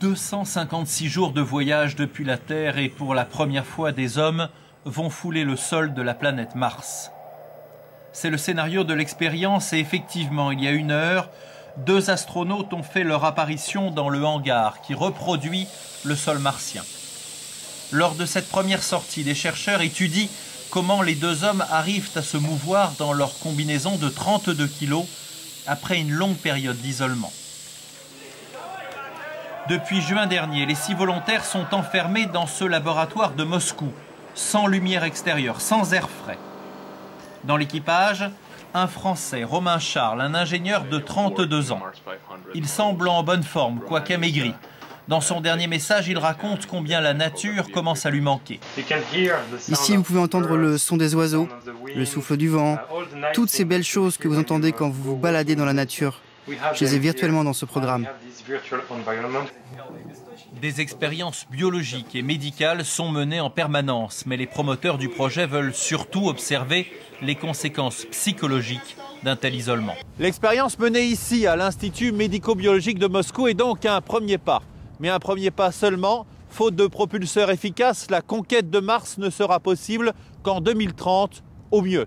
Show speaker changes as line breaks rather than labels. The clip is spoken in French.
256 jours de voyage depuis la Terre et pour la première fois des hommes vont fouler le sol de la planète Mars. C'est le scénario de l'expérience et effectivement, il y a 1 heure, 2 astronautes ont fait leur apparition dans le hangar qui reproduit le sol martien. Lors de cette première sortie, les chercheurs étudient comment les 2 hommes arrivent à se mouvoir dans leur combinaison de 32 kg après une longue période d'isolement. Depuis juin dernier, les 6 volontaires sont enfermés dans ce laboratoire de Moscou, sans lumière extérieure, sans air frais. Dans l'équipage, un Français, Romain Charles, un ingénieur de 32 ans. Il semble en bonne forme, quoique amaigri. Dans son dernier message, il raconte combien la nature commence à lui manquer.
Ici, vous pouvez entendre le son des oiseaux, le souffle du vent, toutes ces belles choses que vous entendez quand vous vous baladez dans la nature. Je les ai virtuellement dans ce programme.
Des expériences biologiques et médicales sont menées en permanence, mais les promoteurs du projet veulent surtout observer les conséquences psychologiques d'un tel isolement. L'expérience menée ici à l'Institut médico-biologique de Moscou est donc un premier pas. Mais un premier pas seulement. Faute de propulseurs efficaces, la conquête de Mars ne sera possible qu'en 2030 au mieux.